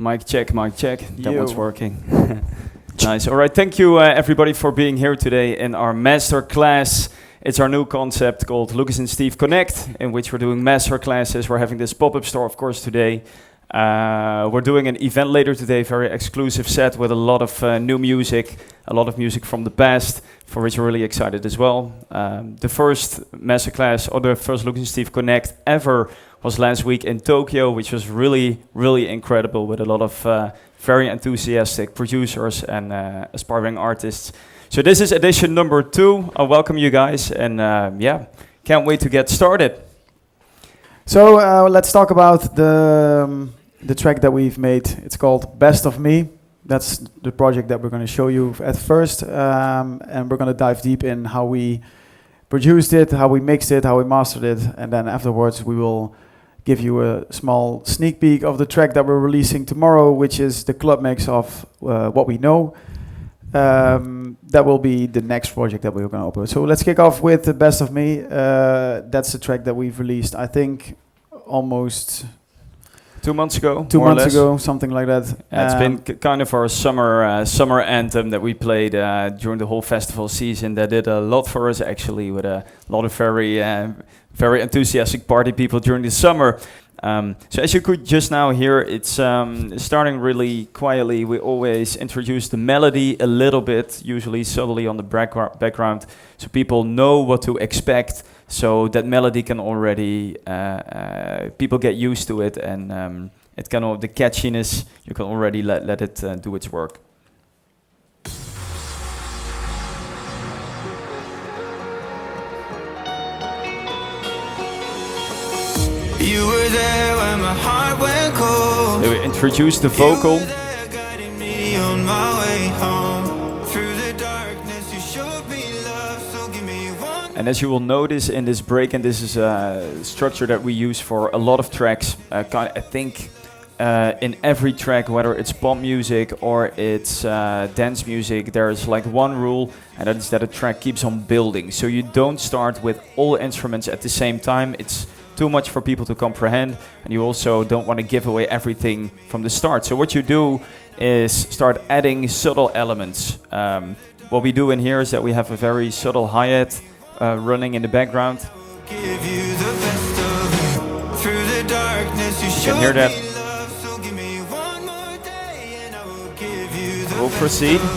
Mic check, mic check. That Yo. one's working. Nice. All right. Thank you, everybody, for being here today in our masterclass. It's our new concept called Lucas and Steve Connect, in which we're doing masterclasses. We're having this pop-up store, of course, today. We're doing an event later today, very exclusive set with a lot of new music, a lot of music from the past, for which we're really excited as well. The first masterclass, or the first Lucas and Steve Connect ever, was last week in Tokyo, which was really, really incredible, with a lot of very enthusiastic producers and aspiring artists. So this is edition number 2. I welcome you guys, and yeah, can't wait to get started. So let's talk about the track that we've made. It's called Best of Me. That's the project that we're going to show you at first, and we're going to dive deep in how we produced it, how we mixed it, how we mastered it, and then afterwards we will give you a small sneak peek of the track that we're releasing tomorrow, which is the club mix of What We Know. That will be the next project that we're going to upload. So let's kick off with the Best of Me. That's the track that we've released, I think, almost 2 months ago. 2 months ago, something like that. It's been kind of our summer anthem that we played during the whole festival season. That did a lot for us, actually, with a lot of very enthusiastic party people during the summer. So as you could just now hear, it's starting really quietly. We always introduce the melody a little bit, usually subtly on the background, so people know what to expect. So that melody can already, people get used to it, and it can the catchiness, you can already let it do its work. You were there when my heart went cold. We introduce the vocal. You were there guiding me on my way home. Through the darkness you showed me love, so give me one. And as you will notice in this break, and this is a structure that we use for a lot of tracks, I think in every track, whether it's pop music or it's dance music, there's like one rule, and that is that a track keeps on building. So you don't start with all instruments at the same time. It's too much for people to comprehend, and you also don't want to give away everything from the start. So what you do is start adding subtle elements. What we do in here is that we have a very subtle hi-hat running in the background. Give you the best of me. Through the darkness you can hear showed that. me love, so give me one more day and I will give you the We'll best proceed. of me.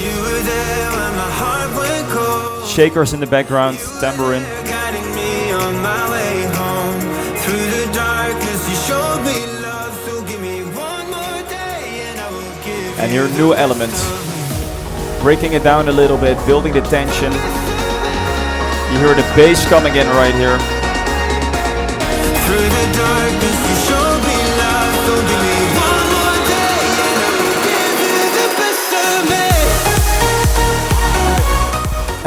You were there when my heart went cold. Shakers in the background, tambourine. Guiding me on my way home. Through the darkness you showed me love, so give me one more day and I will give And you here new elements. Breaking it down a little bit, building the tension. You hear the bass coming in right here. through the darkness you showed me love, so give me one more day and I will give you the best of me.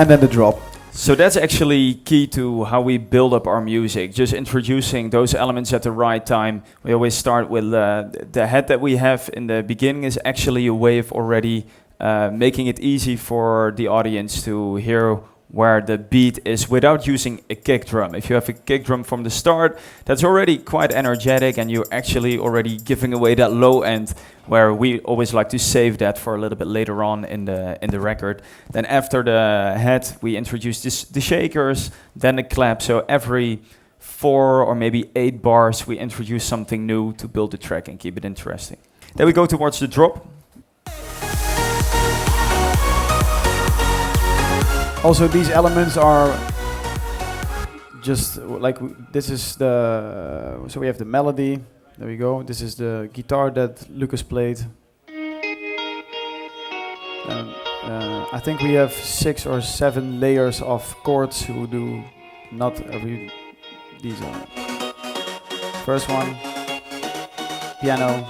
And then the drop. So that's actually key to how we build up our music, just introducing those elements at the right time. We always start with the head that we have in the beginning is actually a way of already making it easy for the audience to hear where the beat is without using a kick drum. If you have a kick drum from the start, that's already quite energetic, and you're actually already giving away that low end, where we always like to save that for a little bit later on in the record. Then after the head, we introduce the shakers, then the clap. So every 4 or maybe 8 bars, we introduce something new to build the track and keep it interesting. Then we go towards the drop. Also, these elements are just like this is the so we have the melody. There we go. This is the guitar that Lucas played. And I think we have 6 or 7 layers of chords who do not every. These are first one, piano.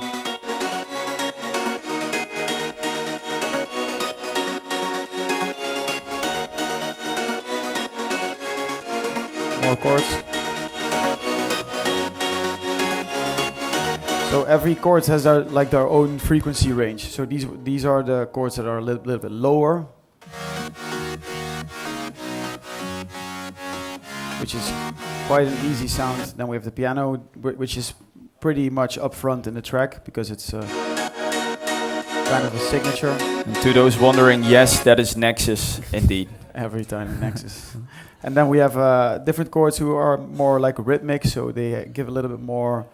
More chords. So every chord has their own frequency range. So these are the chords that are a little bit lower, which is quite an easy sound. Then we have the piano, which is pretty much up front in the track because it's kind of a signature. And to those wondering, yes, that is Nexus, indeed. Every time in Nexus. And then we have different chords who are more like rhythmic, so they give a little bit more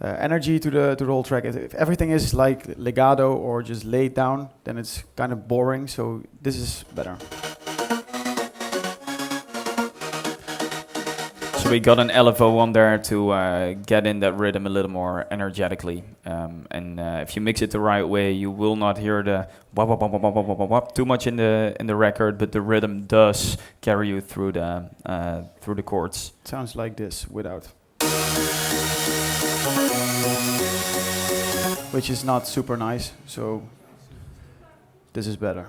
energy to the whole track. If everything is like legato or just laid down, then it's kind of boring, so this is better. So we got an LFO on there to get in that rhythm a little more energetically. And if you mix it the right way, you will not hear the wop wop wop wop wop wop wop too much in the record, but the rhythm does carry you through the chords. It sounds like this without. Which is not super nice, so this is better.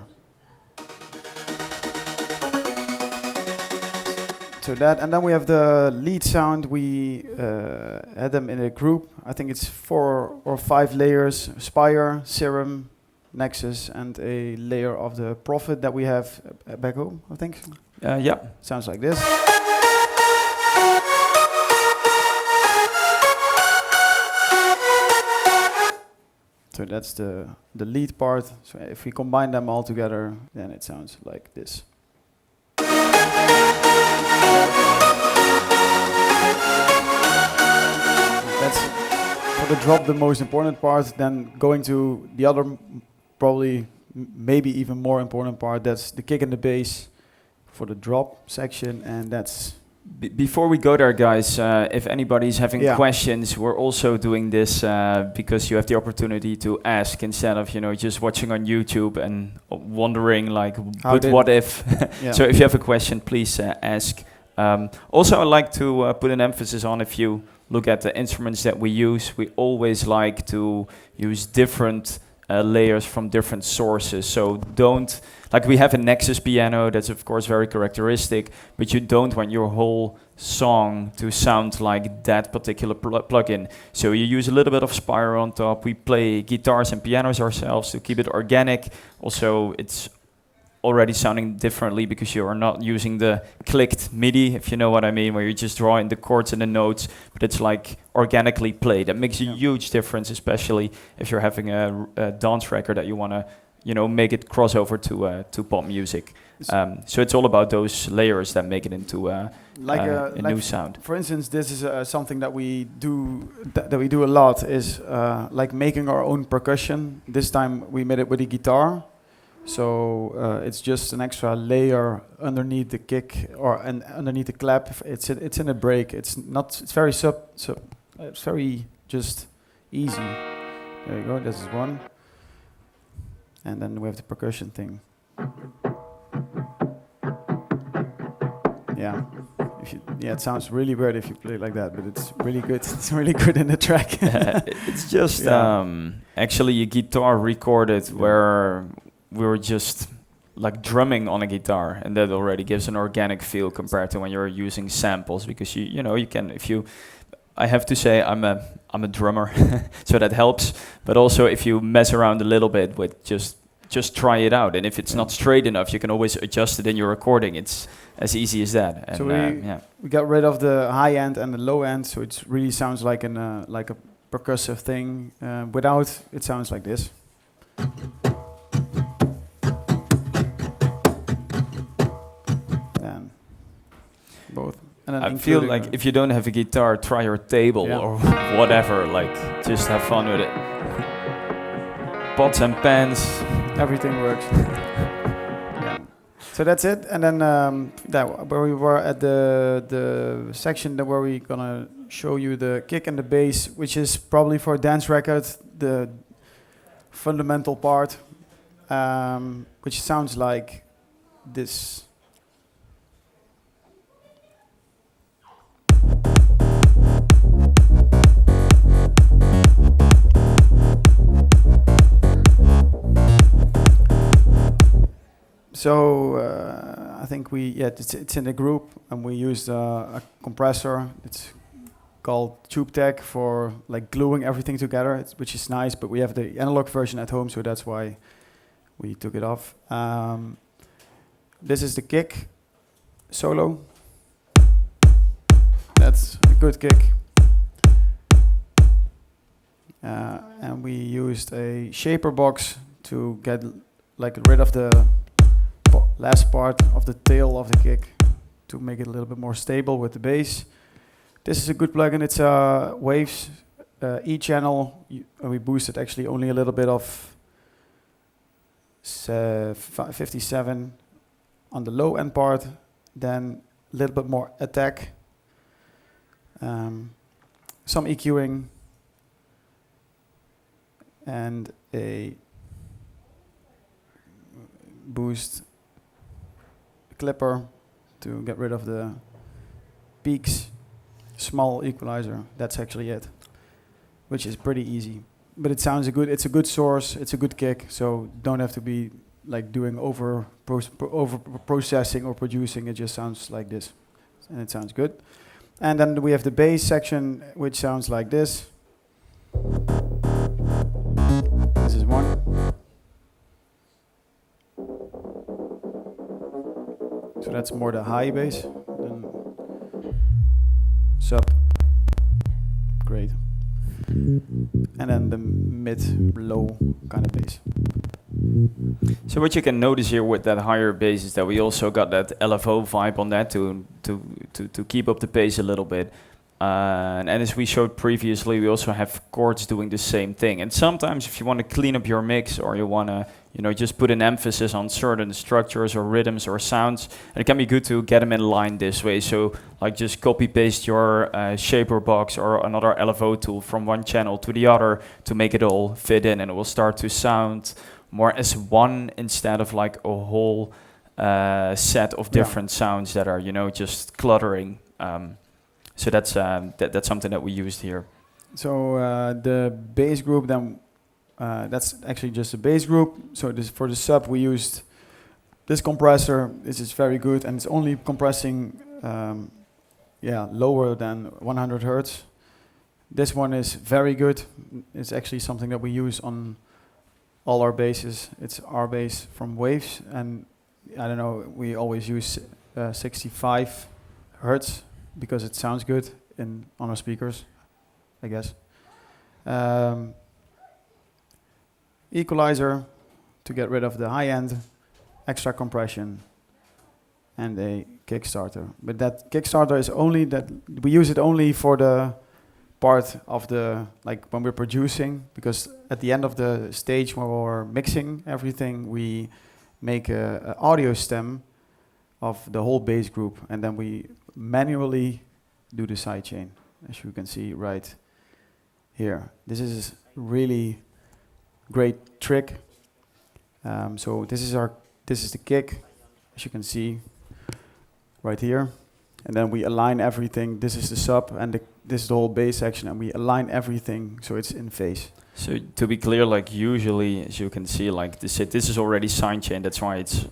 So that, and then we have the lead sound. We had them in a group. I think it's 4 or 5 layers: Spire, Serum, Nexus, and a layer of the Prophet that we have back home, I think. Yeah. Sounds like this. So that's the lead part. So if we combine them all together, then it sounds like this. That's for the drop the most important part. Then going to the other, probably maybe even more important part. That's the kick and the bass for the drop section, and that's. Before we go there, guys, if anybody's having questions, we're also doing this because you have the opportunity to ask instead of just watching on YouTube and wondering like, but what if? So if you have a question, please ask. Also, I'd like to put an emphasis on, if you look at the instruments that we use, we always like to use different layers from different sources. So don't, like we have a Nexus piano, that's of course very characteristic, but you don't want your whole song to sound like that particular plugin. So you use a little bit of Spire on top. We play guitars and pianos ourselves to keep it organic. Also, it's already sounding differently because you are not using the clicked MIDI, if you know what I mean, where you just draw in the chords and the notes, but it's like organically played. That makes a huge difference, especially if you're having a dance record that you want to, make it cross over to pop music. So it's all about those layers that make it into a new sound. For instance, this is something that we do that we do a lot is like making our own percussion. This time we made it with a guitar. So it's just an extra layer underneath the kick and underneath the clap. It's in a break. It's very it's very just easy. There you go. This is one, and then we have the percussion thing. Yeah, it sounds really weird if you play it like that, but it's really good. It's really good in the track. It's just actually a guitar recorded where we were just like drumming on a guitar, and that already gives an organic feel compared to when you're using samples, because you can, I have to say I'm a drummer, so that helps. But also if you mess around a little bit with just try it out, and if it's not straight enough, you can always adjust it in your recording. It's as easy as that. And so we got rid of the high end and the low end, so it really sounds like a percussive thing. Without, it sounds like this. Both. And then I feel like if you don't have a guitar, try your table or whatever. Like, just have fun with it. Pots and pans, everything works. So that's it. And then where we were at the section where we're gonna show you the kick and the bass, which is probably for a dance record the fundamental part, which sounds like this. So I think it's in a group, and we used a compressor. It's called Tube Tech for like gluing everything together, which is nice. But we have the analog version at home, so that's why we took it off. This is the kick solo. That's a good kick. and we used a shaper box to get like rid of the last part of the tail of the kick to make it a little bit more stable with the bass. This is a good plugin. It's Waves E channel. We boosted actually only a little bit of 57 on the low end part, then a little bit more attack, some EQing, and a boost clipper to get rid of the peaks, small equalizer. That's actually it, which is pretty easy. But it sounds good. It's a good source. It's a good kick. So don't have to be like doing over processing or producing. It just sounds like this, and it sounds good. And then we have the bass section, which sounds like this. This is one. So that's more the high bass. Then sub, great. And then the mid-low kind of bass. So what you can notice here with that higher bass is that we also got that LFO vibe on that to keep up the pace a little bit. And as we showed previously, we also have chords doing the same thing. And sometimes if you want to clean up your mix, or you want to, just put an emphasis on certain structures or rhythms or sounds, and it can be good to get them in line this way. So like just copy paste your shaper box or another LFO tool from one channel to the other to make it all fit in, and it will start to sound more as one instead of like a whole set of different sounds that are, just cluttering. So that's something that we used here. So the bass group, then that's actually just a bass group. So this for the sub we used this compressor. This is very good, and it's only compressing lower than 100 hertz. This one is very good. It's actually something that we use on all our basses. It's our bass from Waves, and I don't know, we always use 65 hertz because it sounds good on our speakers, I guess. Equalizer to get rid of the high end, extra compression, and a Kickstarter. But that Kickstarter is only that we use it only for the part of the, like when we're producing, because at the end of the stage when we're mixing everything, we make a audio stem of the whole bass group, and then we manually do the sidechain, as you can see right here. This is really great trick. So this is the kick, as you can see right here, and then we align everything. This is the sub, and this is the whole bass section, and we align everything so it's in phase. So to be clear, like usually, as you can see, like this is already sidechain. That's why it's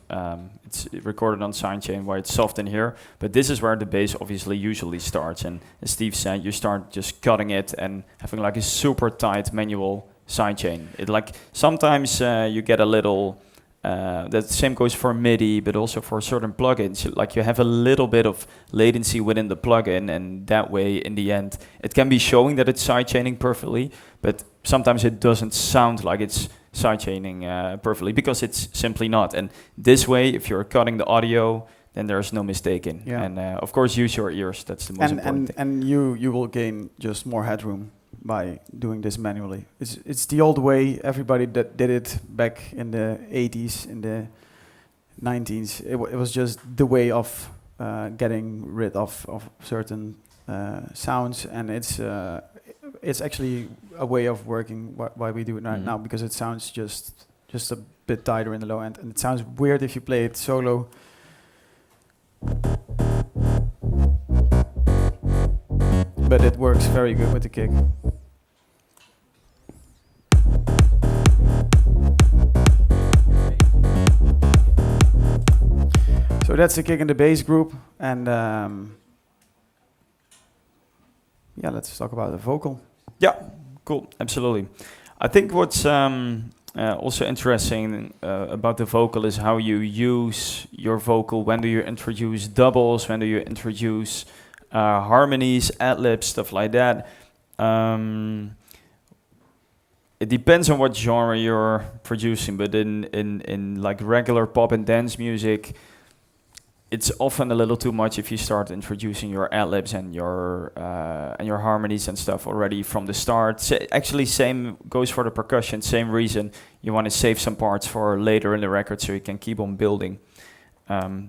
recorded on sidechain, why it's soft in here. But this is where the bass obviously usually starts. And as Steve said, you start just cutting it and having like a super tight manual sidechain. It like sometimes you get a little. The same goes for MIDI, but also for certain plugins. Like you have a little bit of latency within the plugin, and that way, in the end, it can be showing that it's sidechaining perfectly, but sometimes it doesn't sound like it's sidechaining perfectly because it's simply not. And this way, if you're cutting the audio, then there's no mistaking. Yeah. And of course, use your ears. That's the most important thing. And you will gain just more headroom by doing this manually. It's the old way. Everybody that did it back in the 80s, in the 90s, it was just the way of getting rid of certain sounds, and it's actually a way of working why we do it now, because it sounds just a bit tighter in the low end, and it sounds weird if you play it solo. But it works very good with the kick. So that's the kick in the bass group, and let's talk about the vocal. Yeah, cool, absolutely. I think what's also interesting about the vocal is how you use your vocal. When do you introduce doubles? When do you introduce harmonies, ad-libs, stuff like that? it depends on what genre you're producing, but in like regular pop and dance music, it's often a little too much if you start introducing your ad-libs and your harmonies and stuff already from the start. Actually, same goes for the percussion. Same reason you want to save some parts for later in the record so you can keep on building.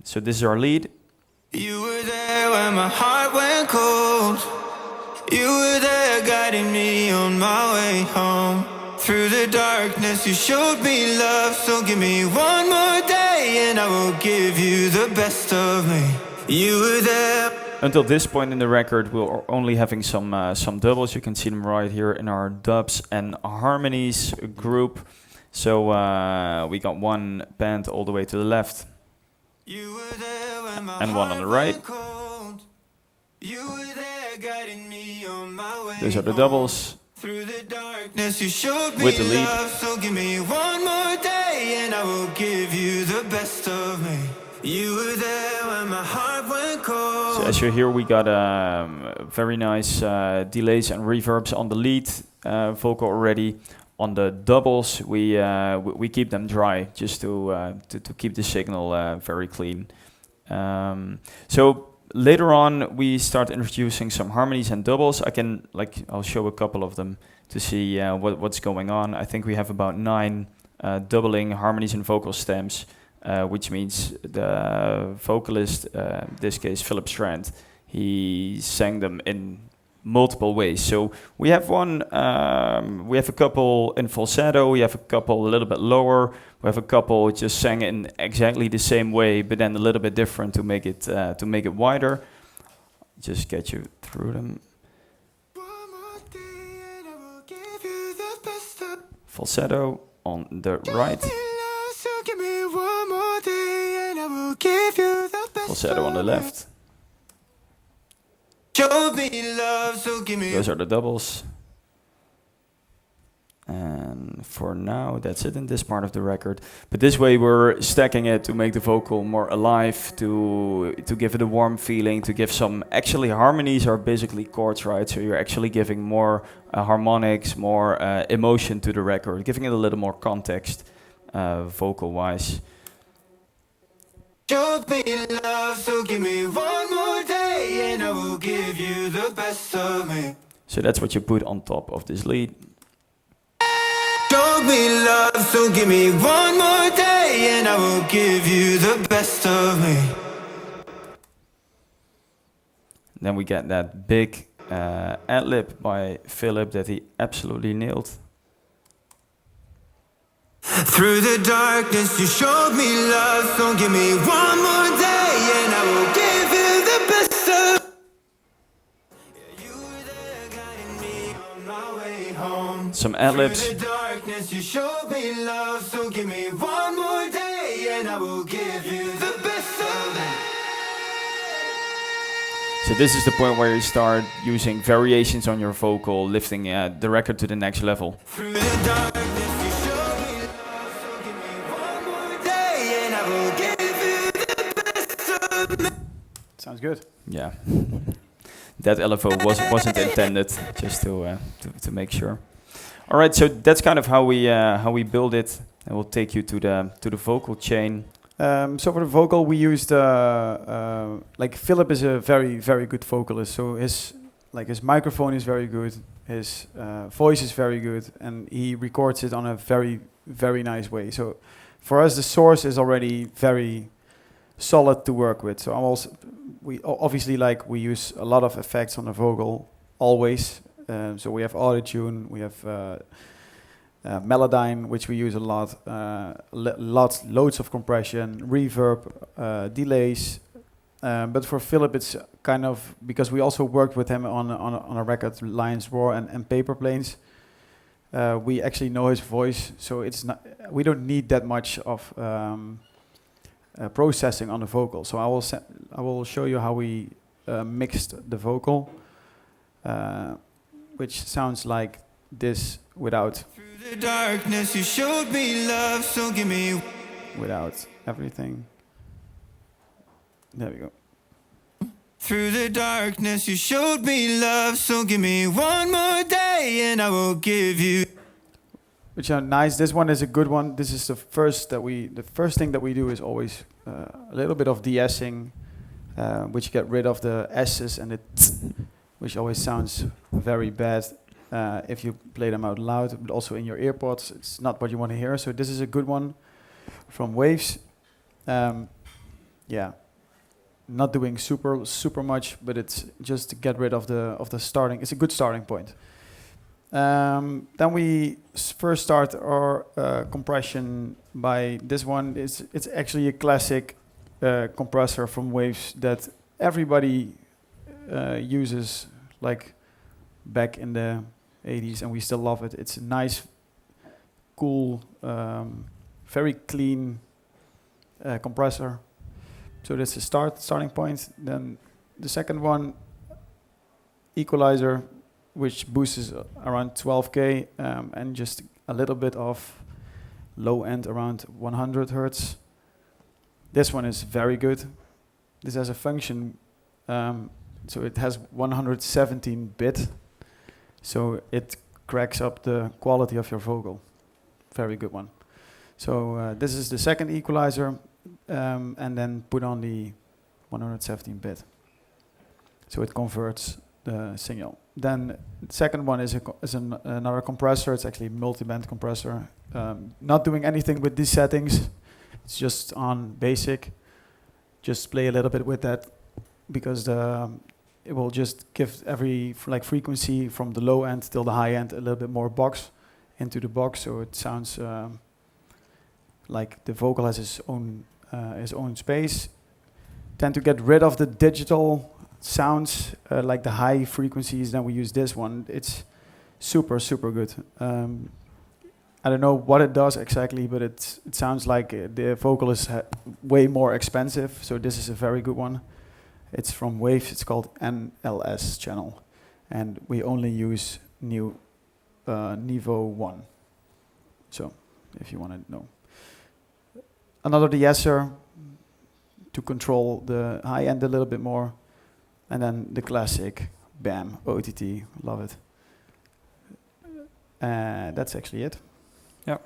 So this is our lead. You were there when my heart went cold. You were there guiding me on my way home. Through the darkness you showed me love. So give me one more day and I will give you the best of me. You were there. Until this point in the record, we're only having some doubles. You can see them right here in our dubs and harmonies group. So we got one band all the way to the left. You were there when my And one on the right. You were there guiding me on my way. Those are the doubles. Through the darkness you showed me With the lead. love. So give me one more day and I will give you the best of me. You were there when my heart went cold. So as you hear, we got very nice delays and reverbs on the lead vocal already. On the doubles, we keep them dry just to keep the signal very clean. So later on, we start introducing some harmonies and doubles. I'll show a couple of them to see what's going on. I think we have about 9 doubling harmonies and vocal stems, which means the vocalist, in this case Philip Strand, he sang them in multiple ways. So we have we have a couple in falsetto, we have a couple a little bit lower, we have a couple just sang in exactly the same way, but then a little bit different to make it wider. Just get you through them. Falsetto on the right. Falsetto on the left. Those are the doubles. And for now, that's it in this part of the record. But this way we're stacking it to make the vocal more alive, to give it a warm feeling, to give some... Actually, harmonies are basically chords, right? So you're actually giving more harmonics, more emotion to the record, giving it a little more context, vocal-wise. Show me love, so give me one more day and I will give you the best of me. So that's what you put on top of this lead. Show me love, so give me one more day and I will give you the best of me. Then we get that big ad-lib by Philip that he absolutely nailed. Through the darkness you showed me love, so give me one more day and I will give you the best of. Yeah, you were there guiding me on my way home. Some ad-libs. Through the darkness you showed me love, so give me one more day and I will give you the best of it. So this is the point where you start using variations on your vocal, lifting the record to the next level. Through the darkness you showed me love, so give me one more day and I will give you the best of me. Sounds good. Yeah, that LFO wasn't intended, just to make sure. All right, so that's kind of how we build it, and we'll take you to the vocal chain. So for the vocal, we used like Philip is a very, very good vocalist. So his microphone is very good, his voice is very good, and he records it on a very, very nice way. So for us, the source is already very solid to work with. So we obviously we use a lot of effects on the vocal always. So we have auto-tune, we have Melodyne, which we use a lot, loads of compression, reverb, delays. But for Philip, it's kind of, because we also worked with him on a record, Lions Roar and Paper Planes. We actually know his voice, so it's not, we don't need that much of processing on the vocal. So I will show you how we mixed the vocal, which sounds like this without. The darkness you showed me love, so give me Without everything. There we go. Through the darkness you showed me love, so give me one more day and I will give you. which are nice. This one is a good one. This is the first thing that we do is always a little bit of de-essing, which get rid of the S's and the t, which always sounds very bad if you play them out loud, but also in your earpods. It's not what you want to hear. So this is a good one from Waves. Yeah, not doing super much, but it's just to get rid of the starting. It's a good starting point. Then we first start our compression by this one. It's actually a classic compressor from Waves that everybody uses, like back in the 80s, and we still love it. It's a nice, cool, very clean compressor. So that's the starting point. Then the second one, equalizer, which boosts around 12K and just a little bit of low end around 100 hertz. This one is very good. This has a function, so it has 117 bit, so it cracks up the quality of your vocal. Very good one. So this is the second equalizer, and then put on the 117 bit. So it converts the signal. Then the second one is another compressor. It's actually a multi-band compressor. Not doing anything with these settings. It's just on basic. Just play a little bit with that because it will just give every frequency from the low end till the high end a little bit more box into the box, so it sounds like the vocal has his own space. Tend to get rid of the digital sounds, like the high frequencies. Then we use this one. It's super good. I don't know what it does exactly, but it sounds like the vocal is way more expensive. So this is a very good one. It's from Waves. It's called NLS channel, and we only use Niveau 1. So if you want to know. Another de-esser to control the high end a little bit more. And then the classic BAM, OTT, love it. That's actually it. Yeah.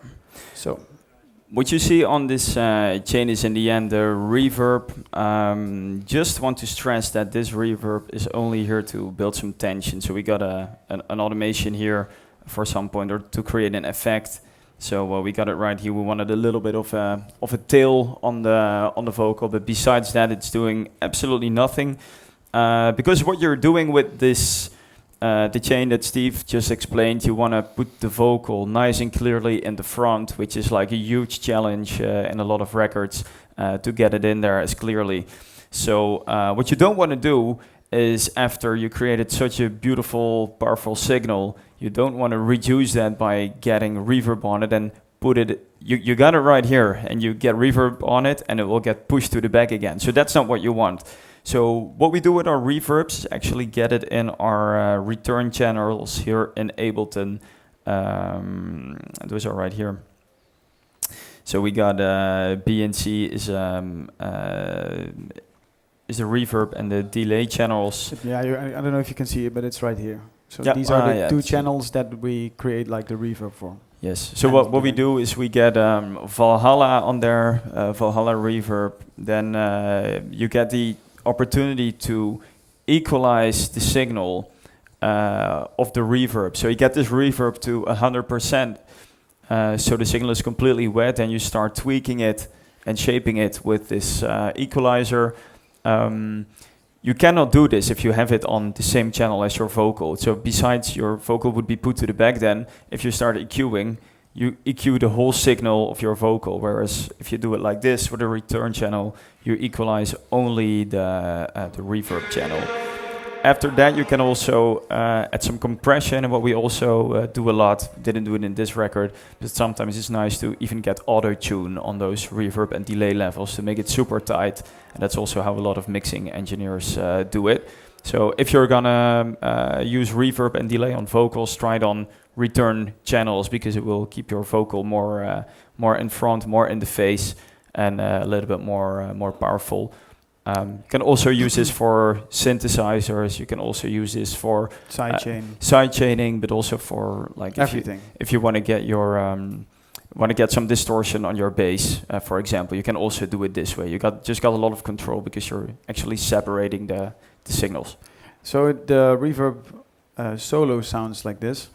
So, what you see on this chain is in the end the reverb. Just want to stress that this reverb is only here to build some tension. So we got an automation here for some point, or to create an effect. So we got it right here. We wanted a little bit of a tail on the vocal, but besides that, it's doing absolutely nothing. Because what you're doing with this, the chain that Steve just explained, you want to put the vocal nice and clearly in the front, which is like a huge challenge in a lot of records to get it in there as clearly. So what you don't want to do is, after you created such a beautiful, powerful signal, you don't want to reduce that by getting reverb on it and put it, you got it right here, and you get reverb on it, and it will get pushed to the back again. So that's not what you want. So what we do with our reverbs is actually get it in our return channels here in Ableton. Those are right here. So we got BNC is the reverb, and the delay channels. Yeah, I don't know if you can see it, but it's right here. So yeah, these are the two channels that we create like the reverb for. Yes. So what we do is we get Valhalla on there, Valhalla reverb. Then you get the opportunity to equalize the signal of the reverb. So you get this reverb to 100%. So the signal is completely wet, and you start tweaking it and shaping it with this equalizer. You cannot do this if you have it on the same channel as your vocal. So besides, your vocal would be put to the back then. If you start EQing, you EQ the whole signal of your vocal. Whereas if you do it like this with a return channel, you equalize only the reverb channel. After that, you can also add some compression, and what we also do a lot, didn't do it in this record, but sometimes it's nice to even get auto-tune on those reverb and delay levels to make it super tight, and that's also how a lot of mixing engineers do it. So if you're gonna use reverb and delay on vocals, try it on return channels, because it will keep your vocal more in front, more in the face, and a little bit more powerful. You can also use this for synthesizers. You can also use this for side chaining, but also for like everything. If you want to get your want to get some distortion on your bass, for example, you can also do it this way. You just got a lot of control because you're actually separating the signals. So the reverb solo sounds like this.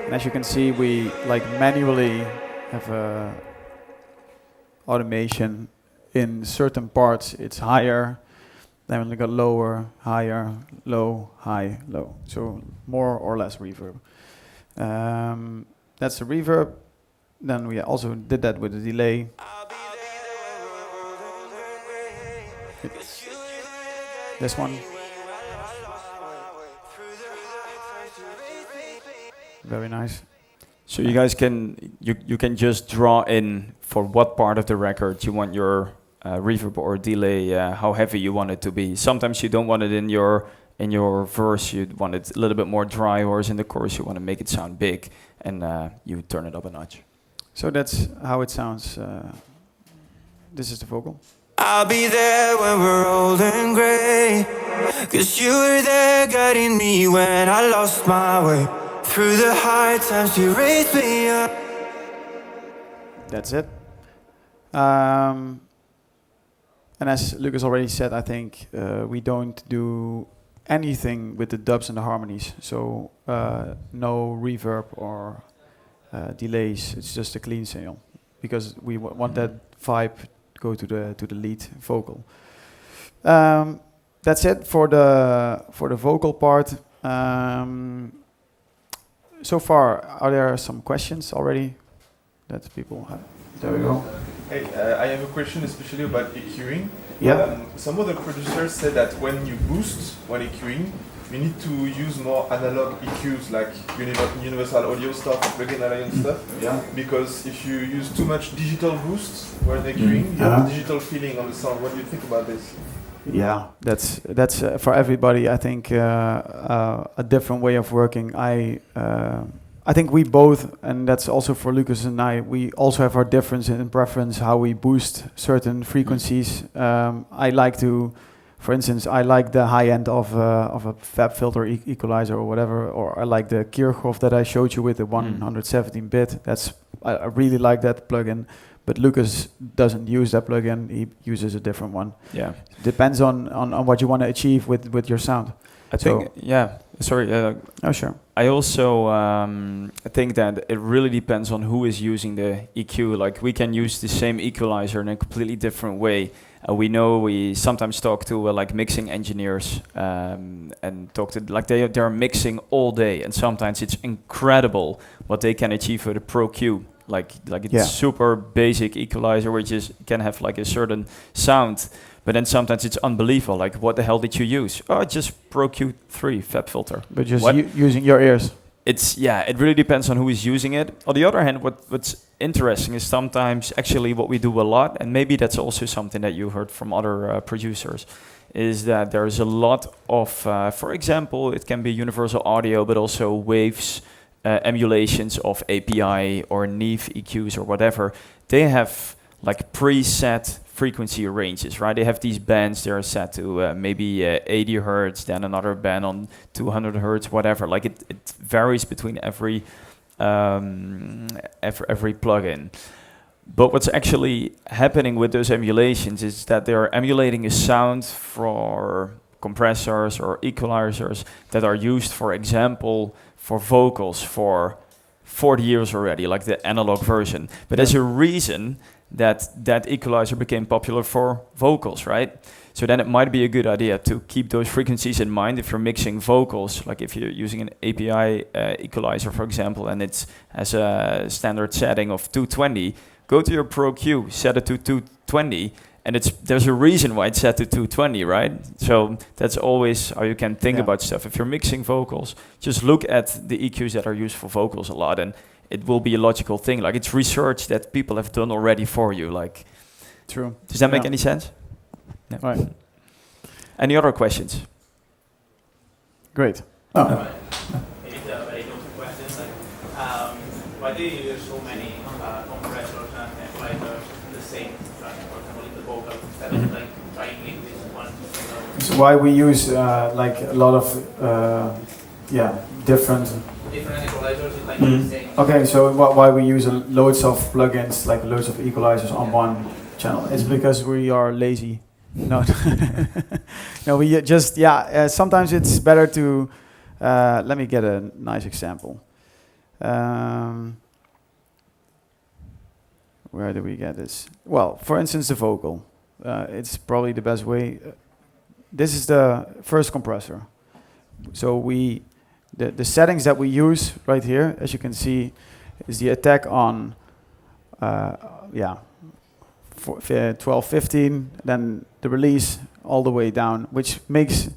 And as you can see, we like manually have a automation. In certain parts it's higher, then we got lower, higher, low, high, low. So more or less reverb. That's the reverb. Then we also did that with the delay. This one. Very nice. So you guys can you can just draw in for what part of the record you want your reverb or delay, how heavy you want it to be. Sometimes you don't want it in your verse, you want it a little bit more dry, or in the chorus you want to make it sound big, and you turn it up a notch. So that's how it sounds. This is the vocal. I'll be there when we're old and grey, 'cause you were there guiding me when I lost my way. Through the hard times you raised me up. That's it. And as Lucas already said, I think we don't do anything with the dubs and the harmonies. So no reverb or delays. It's just a clean signal because we want that vibe to go to the lead vocal. That's it for the vocal part. So far, are there some questions already that people have? There we go. Hey, I have a question especially about EQing. Yeah. Some other producers say that when you boost when EQing, you need to use more analog EQs like universal audio stuff, plug-in alliance stuff. Yeah. Because if you use too much digital boosts when EQing, you have a digital feeling on the sound. What do you think about this? Yeah, that's for everybody. I think a different way of working. I think we both, and that's also for Lucas and I. We also have our difference in preference how we boost certain frequencies. I like to, for instance, I like the high end of a fab filter equalizer or whatever, or I like the Kirchhoff that I showed you with the 117-bit. I really like that plugin. But Lucas doesn't use that plugin; he uses a different one. Yeah, depends on what you want to achieve with your sound. I think. Yeah, sorry. Oh, sure. I also think that it really depends on who is using the EQ. Like we can use the same equalizer in a completely different way. We sometimes talk to like mixing engineers and talk to like they're mixing all day, and sometimes it's incredible what they can achieve with a Pro Q. Like it's super basic equalizer, which can have like a certain sound, but then sometimes it's unbelievable. Like, what the hell did you use? Oh, just Pro Q3 fab filter. But just using your ears. It really depends on who is using it. On the other hand, what's interesting is sometimes actually what we do a lot, and maybe that's also something that you heard from other producers, is that there's a lot of, for example, it can be universal audio, but also waves. Emulations of API or Neve EQs or whatever, they have like preset frequency ranges, right? They have these bands, they're set to maybe 80 hertz, then another band on 200 hertz, whatever. Like it varies between every plugin. But what's actually happening with those emulations is that they're emulating a sound for compressors or equalizers that are used, for example, for vocals for 40 years already, like the analog version. But there's a reason that equalizer became popular for vocals, right? So then it might be a good idea to keep those frequencies in mind if you're mixing vocals, like if you're using an API equalizer, for example, and it has a standard setting of 220, go to your Pro Q, set it to 220, and there's a reason why it's set to 220, right? So that's always how you can think about stuff. If you're mixing vocals, just look at the EQs that are used for vocals a lot, and it will be a logical thing. Like, it's research that people have done already for you. Like, true. Does that make any sense? Yeah. Right. Any other questions? Great. Maybe very little questions. why do you use so many compressors and equalizers in the same track, for example, in the vocal, instead of like trying in this one? So why we use like a lot of different equalizers in like the same. Okay, so why we use loads of plugins, like loads of equalizers on one channel? It's because we are lazy. No, no, we just sometimes it's better to. Let me get a nice example. Where do we get this? Well, for instance, the vocal. It's probably the best way. This is the first compressor. So the settings that we use right here, as you can see, is the attack on 12, 15, then the release all the way down, which makes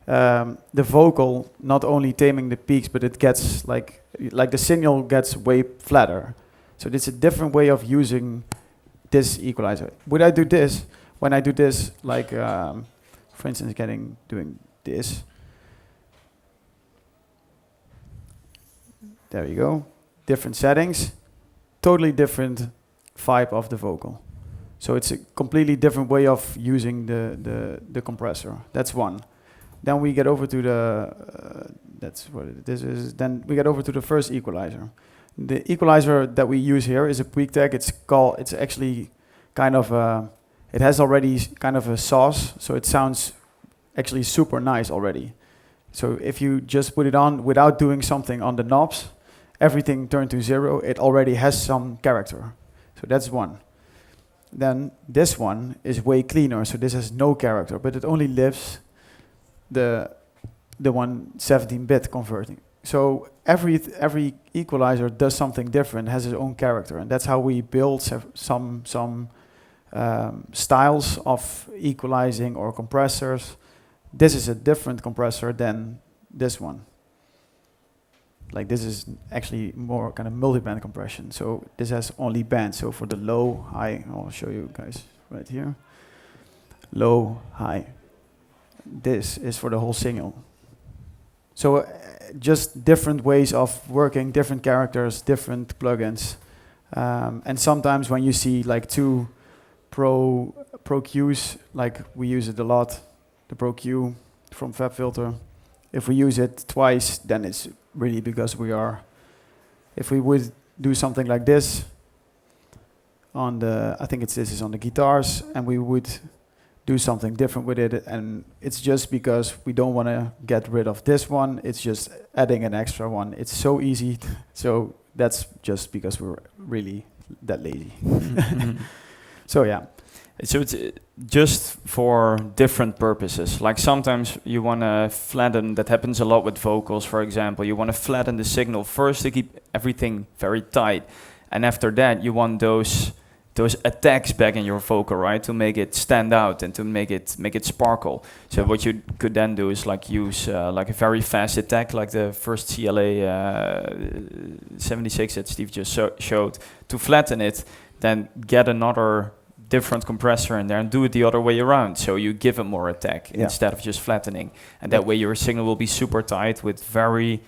the vocal not only taming the peaks, but it gets like the signal gets way flatter. So it's a different way of using this equalizer. Would I do this when I do this, like for instance, doing this? There you go. Different settings, totally different vibe of the vocal. So it's a completely different way of using the compressor. That's one. Then we get over to the, that's what this is. Then we get over to the first equalizer. The equalizer that we use here is a Puig tag. It's actually kind of it has already kind of a sauce, so it sounds actually super nice already. So if you just put it on without doing something on the knobs, everything turned to 0, it already has some character. So that's one. Then this one is way cleaner, so this has no character, but it only lives the 117-bit converting. So every equalizer does something different, has its own character, and that's how we build some styles of equalizing or compressors. This is a different compressor than this one. Like this is actually more kind of multi-band compression. So this has only bands. So for the low, high, I'll show you guys right here. Low, high. This is for the whole signal. So just different ways of working, different characters, different plugins. And sometimes when you see like two Pro Qs, like we use it a lot, the Pro Q from FabFilter. If we use it twice, then it's really because if we would do something like this on I think this is on the guitars, and we would do something different with it, and it's just because we don't want to get rid of this one, it's just adding an extra one. It's so easy, so that's just because we're really that lazy. So yeah. So it's just for different purposes. Like sometimes you want to flatten, that happens a lot with vocals, for example. You want to flatten the signal first to keep everything very tight. And after that, you want those attacks back in your vocal, right? To make it stand out and to make it sparkle. So what you could then do is like use like a very fast attack, like the first CLA 76 that Steve just showed, to flatten it, then get another different compressor in there and do it the other way around. So you give it more attack instead of just flattening. And that way your signal will be super tight with very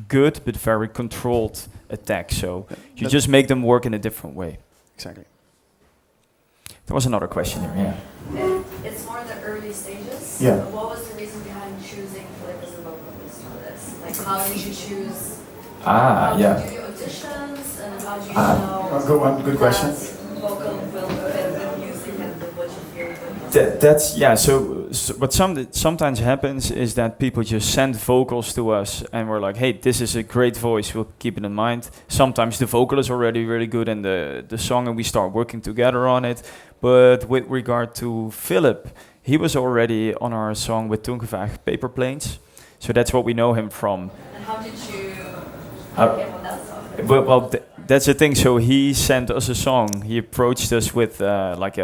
good but very controlled attack. So you just make them work in a different way. Exactly. There was another question here, It's more the early stages. Yeah. What was the reason behind choosing Philip as a vocalist for this? Like how did you choose? Ah, yeah. Did you do auditions and how do you know? Good question. Vocal will fit with music and what you feel. That's so what sometimes happens is that people just send vocals to us and we're like, hey, this is a great voice, we'll keep it in mind. Sometimes the vocal is already really good in the song and we start working together on it. But with regard to Philip, he was already on our song with Tungevaag, Paper Planes. So that's what we know him from. And how did you get him on that song? Well, that's the thing. So he sent us a song. He approached us with like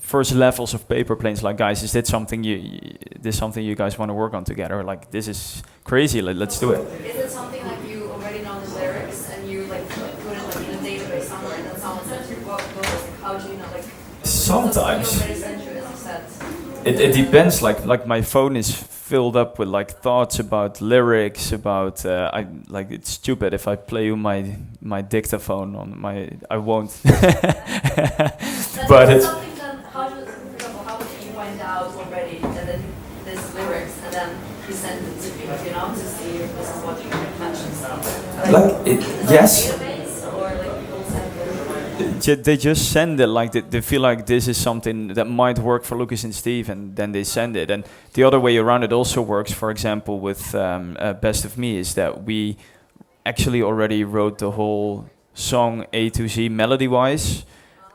first levels of Paper Planes. Like, guys, is this something you guys want to work on together? Like, this is crazy. Let's do it. Is it something like you already know the lyrics and you like put it like in a database somewhere and then someone sends you vocals? How do you know? Like sometimes you already sent you, as you said. it depends. Like my phone is filled up with like thoughts about lyrics, about I like it's stupid if I play you my dictaphone on my I won't. But it's something then, how do, for example, how did you find out already that this lyrics and then you send it to me, to see if this is what you mentioned? yes. Database or like people send it? They just send it like they feel like this is something that might work for Lucas and Steve, and then they send it. And the other way around, it also works. For example, with Best of Me, is that we actually already wrote the whole song A to Z melody-wise.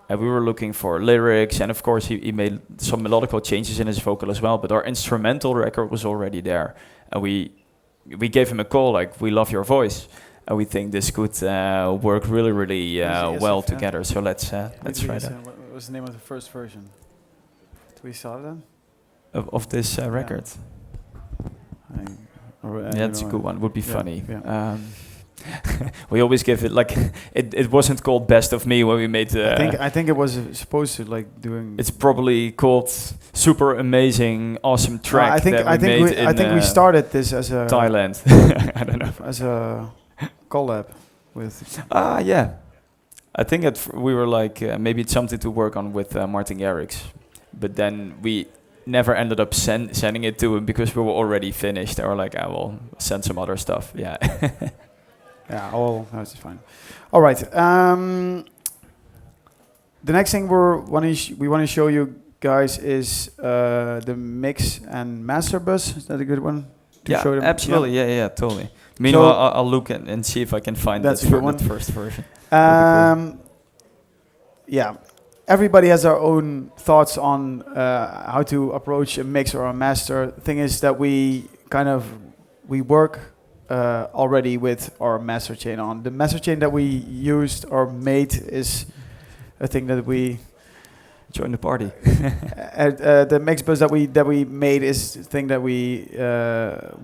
And we were looking for lyrics, and of course he made some melodical changes in his vocal as well. But our instrumental record was already there, and we gave him a call like, we love your voice. We think this could work really, really well together. So let's try that. What was the name of the first version? Do we saw that? Of this record. Yeah, it's a good one. Would be funny. Yeah. We always give it like it wasn't called Best of Me when we made. I think it was supposed to like doing. It's probably called Super Amazing Awesome Track. I think we started this as a Thailand. I don't know, as a collab with. Yeah. I think we were like maybe it's something to work on with Martin Garrix, but then we never ended up sending it to him because we were already finished. They were like, I will send some other stuff. Yeah. Yeah, that's fine. All right. The next thing we want to show you guys is the mix and master bus. Is that a good one? Yeah, show them? absolutely. Yeah, totally. Meanwhile, I'll look and see if I can find that first version. Cool. Yeah. Everybody has our own thoughts on how to approach a mix or a master. The thing is that we work already with our master chain on. The master chain that we used or made is a thing that we join the party. The mix bus that we made is a thing that we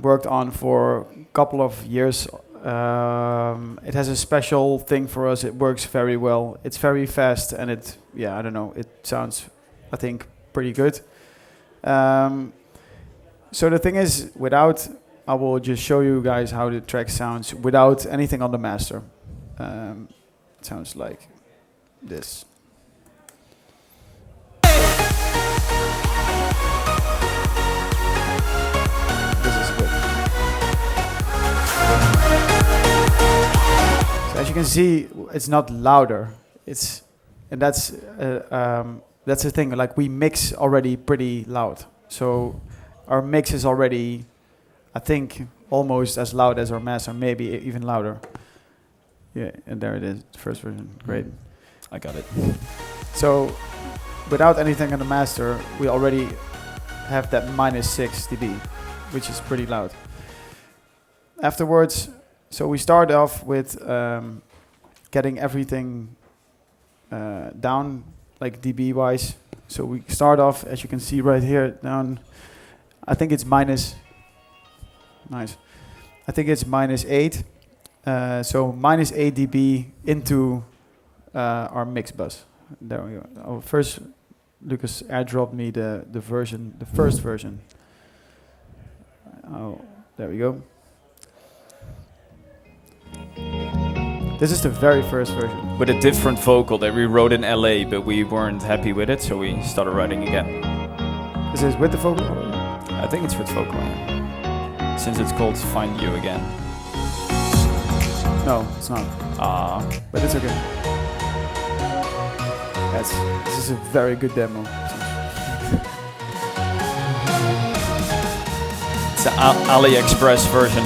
worked on for a couple of years. It has a special thing for us. It works very well. It's very fast, and it sounds, I think, pretty good. So the thing is, I will just show you guys how the track sounds without anything on the master. It sounds like this. This is good. So as you can see, it's not louder. That's the thing. Like, we mix already pretty loud. So our mix is already, I think, almost as loud as our master, maybe even louder. Yeah, and there it is, the first version. Great. I got it. So, without anything on the master, we already have that -6 dB, which is pretty loud. Afterwards, so we start off with getting everything down, like dB-wise. So we start off, as you can see right here, down, I think it's -8. I think it's -8. So -8 dB into our mix bus. There we go. First, Lucas airdropped me the version, the first version. Oh, there we go. This is the very first version. With a different vocal that we wrote in LA, but we weren't happy with it, so we started writing again. Is this with the vocal? I think it's with vocal, yeah. Since it's called Find You Again. No, it's not. But it's okay. This is a very good demo. It's the AliExpress version.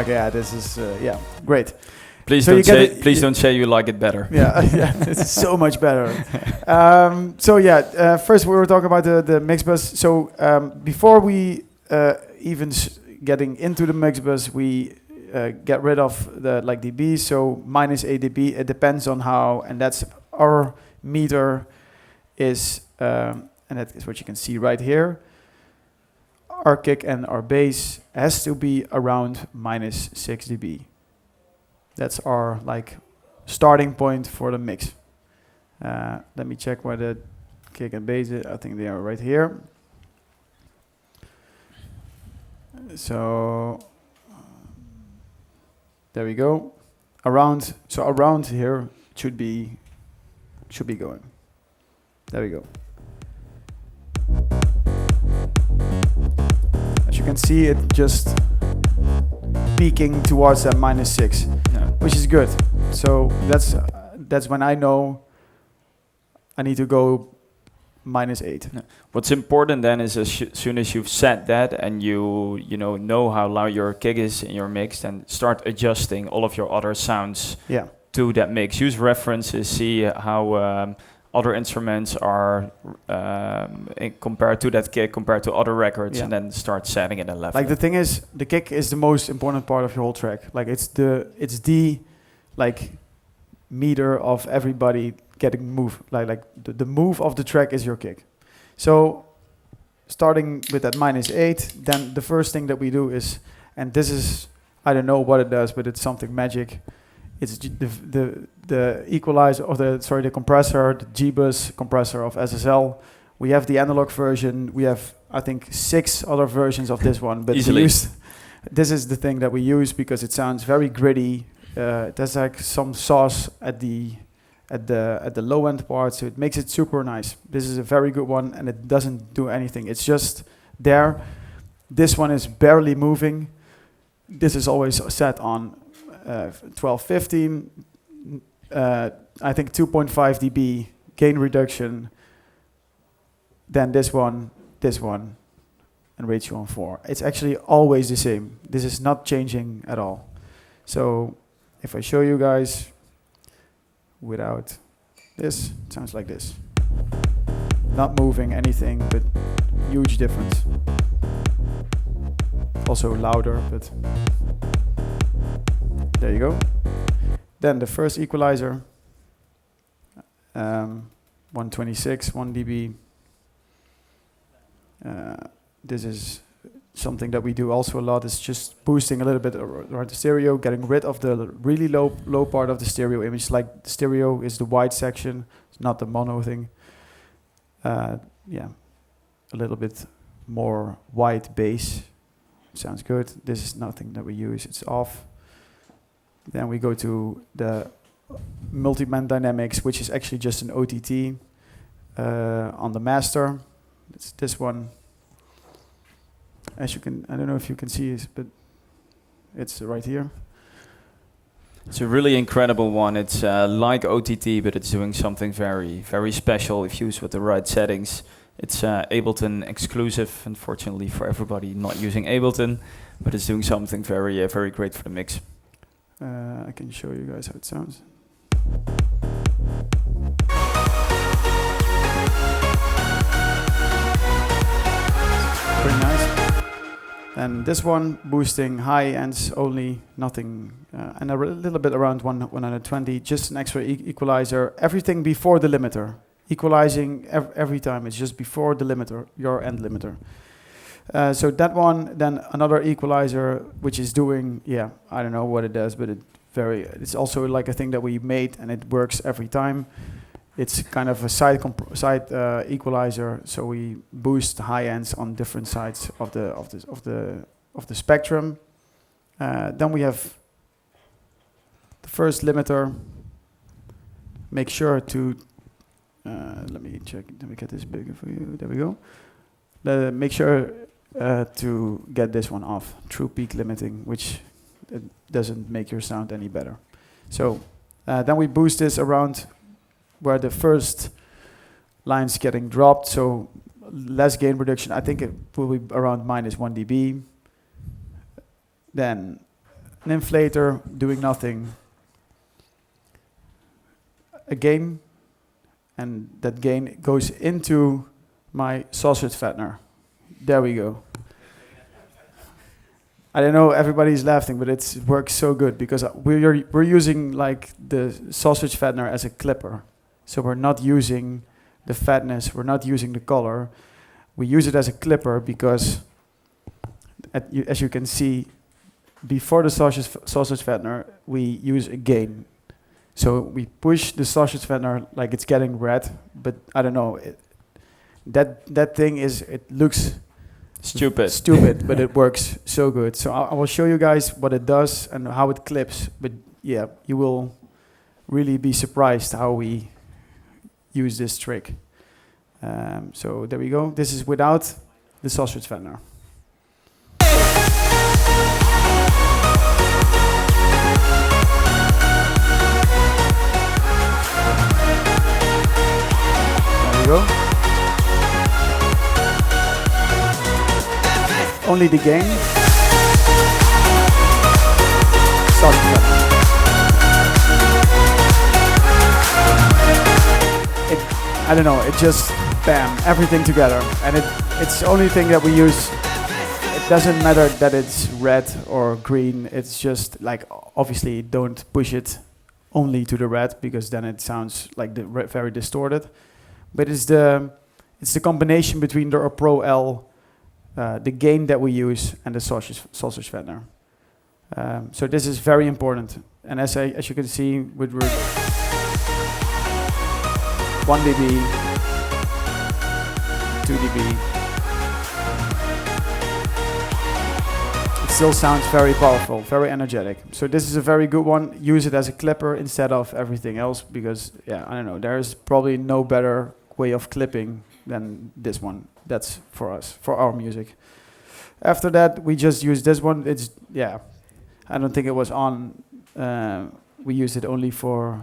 Okay, yeah, this is great. Please don't say you like it better. Yeah, it's so much better. First we were talking about the mix bus. So before we even getting into the mix bus, we get rid of the dB. So -8 dB. It depends on how, and that's our meter is, and that is what you can see right here. Our kick and our bass has to be around -6 dB. That's our starting point for the mix. Let me check where the kick and bass is. I think they are right here. So there we go. Around here should be going. There we go. As you can see, it just peaking towards that -6, which is good. So that's when I know I need to go -8. What's important then is as soon as you've set that and you know how loud your kick is in your mix, then start adjusting all of your other sounds to that mix. Use references, see how other instruments are compared to that kick, compared to other records, and then start setting it and level. Like the thing is, the kick is the most important part of your whole track. Like it's the like meter of everybody getting move. Like the move of the track is your kick. So starting with that -8, then the first thing that we do is, and this is, I don't know what it does, but it's something magic. It's the equalizer, or the compressor, the G-Bus compressor of SSL. We have the analog version. We have, I think, 6 other versions of this one. But this is the thing that we use because it sounds very gritty. There's like some sauce at the low end part, so it makes it super nice. This is a very good one, and it doesn't do anything. It's just there. This one is barely moving. This is always set on 12-15. I think 2.5 dB gain reduction. Then this one, and ratio on 4. It's actually always the same. This is not changing at all. So if I show you guys without this, it sounds like this. Not moving anything, but huge difference. Also louder, but there you go. Then the first equalizer, 126, 1 dB. This is something that we do also a lot. It's just boosting a little bit around the stereo, getting rid of the really low part of the stereo image. Like the stereo is the white section, it's not the mono thing. A little bit more white bass. Sounds good. This is nothing that we use. It's off. Then we go to the multi-band dynamics, which is actually just an OTT on the master. It's this one. As you can, I don't know if you can see this, but it's right here. It's a really incredible one. It's like OTT, but it's doing something very, very special if used with the right settings. It's Ableton exclusive, unfortunately for everybody not using Ableton, but it's doing something very, very great for the mix. I can show you guys how it sounds. Pretty nice. And this one, boosting high ends only, nothing, and a little bit around 120, just an extra equalizer, everything before the limiter. Equalizing every time, it's just before the limiter, your end limiter. So that one, then another equalizer, which is doing, I don't know what it does, but it's also like a thing that we made, and it works every time. It's kind of a side equalizer, so we boost high ends on different sides of the spectrum. Then we have the first limiter. Make sure to let me check. Let me get this bigger for you. There we go. Make sure to get this one off. True peak limiting, which doesn't make your sound any better. So then we boost this around where the first line's getting dropped, so less gain reduction. I think it will be around -1 dB. Then an inflator doing nothing. A gain, and that gain goes into my sausage fattener. There we go. I don't know, everybody's laughing, but it works so good because we're using like the sausage fattener as a clipper. So we're not using the fatness, we're not using the color. We use it as a clipper because, as you can see, before the sausage fattener, we use a gain. So we push the sausage fender like it's getting red, but I don't know. That thing it looks stupid, but it works so good. So I will show you guys what it does and how it clips. But yeah, you will really be surprised how we use this trick. So there we go. This is without the sausage fender. There we go. Only the gain. Sausage fender. I don't know, it just, bam, everything together. And it's the only thing that we use. It doesn't matter that it's red or green. It's just like, obviously don't push it only to the red because then it sounds like very distorted. But it's the combination between the Pro L, the gain that we use, and the sausage fender. So this is very important. And as you can see, with 1 dB, 2 dB. It still sounds very powerful, very energetic. So this is a very good one. Use it as a clipper instead of everything else because, yeah, I don't know, there's probably no better way of clipping than this one. That's for us, for our music. After that, we just use this one. It's, yeah, I don't think it was on. We used it only for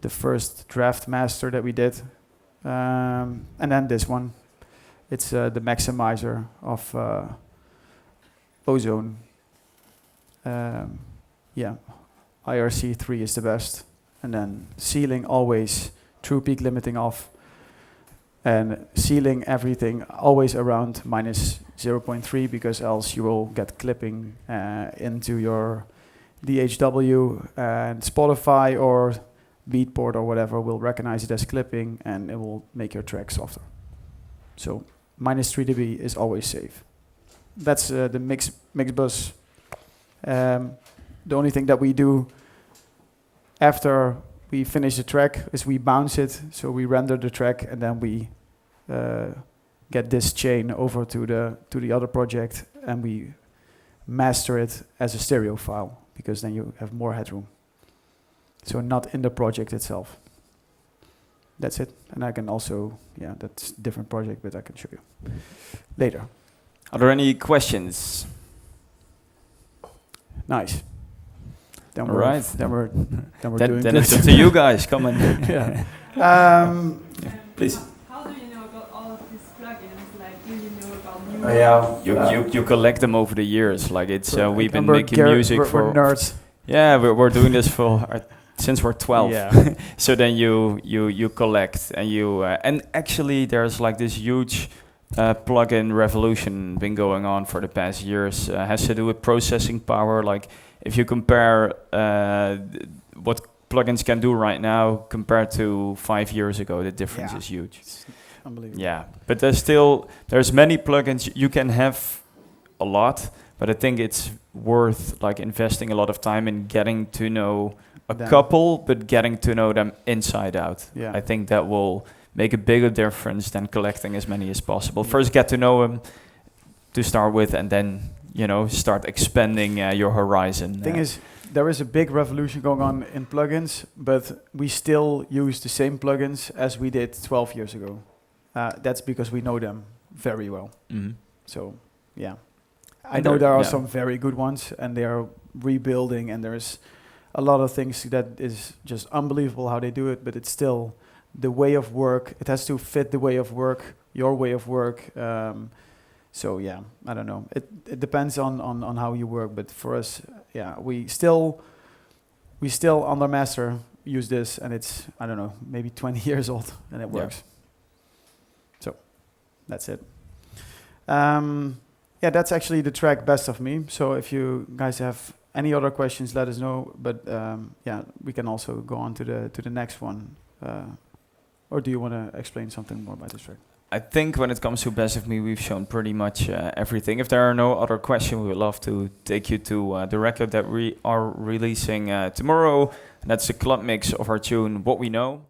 the first draft master that we did. And then this one. It's the maximizer of Ozone. Yeah, IRC3 is the best. And then ceiling always true peak limiting off. And sealing everything always around minus 0.3 because else you will get clipping into your DHW, and Spotify or Beatport or whatever will recognize it as clipping and it will make your track softer. So minus 3 dB is always safe. That's the mix bus. The only thing that we do after we finish the track is we bounce it, so we render the track and then we get this chain over to the other project and we master it as a stereo file because then you have more headroom. So not in the project itself. That's it. And I can also, yeah, that's a different project, but I can show you later. Are there any questions? Nice. Then All we're right. Then we're doing Then good. it's up to you guys. Come on. Yeah. Please. How do you know about all of these plugins? Like, do you know about new You collect them over the years. Like it's we've been Remember making music we're for nerds. Yeah, we're doing this for since we're 12. Yeah. So then you collect and you and actually there's like this huge plugin revolution been going on for the past years. Has to do with processing power. Like if you compare what plugins can do right now compared to 5 years ago, the difference is huge. It's unbelievable. Yeah, but there's many plugins you can have a lot, but I think it's worth like investing a lot of time in getting to know a couple, but getting to know them inside out. Yeah. I think that will make a bigger difference than collecting as many as possible. First, get to know them to start with, and then start expanding your horizon. Thing is, there is a big revolution going on in plugins, but we still use the same plugins as we did 12 years ago. That's because we know them very well. Mm-hmm. So, yeah. I know there are some very good ones, and they are rebuilding, and there's a lot of things that is just unbelievable how they do it, but it's still the way of work. It has to fit the way of work, your way of work. So, yeah, I don't know. It depends on how you work, but for us, yeah, we still under master use this, and it's, I don't know, maybe 20 years old, and it works. So, that's it. Yeah, that's actually the track Best of Me. So if you guys have any other questions, let us know. But yeah, we can also go on to the next one. Or do you want to explain something more about this track? I think when it comes to Best of Me, we've shown pretty much everything. If there are no other questions, we would love to take you to the record that we are releasing tomorrow. And that's the club mix of our tune, What We Know.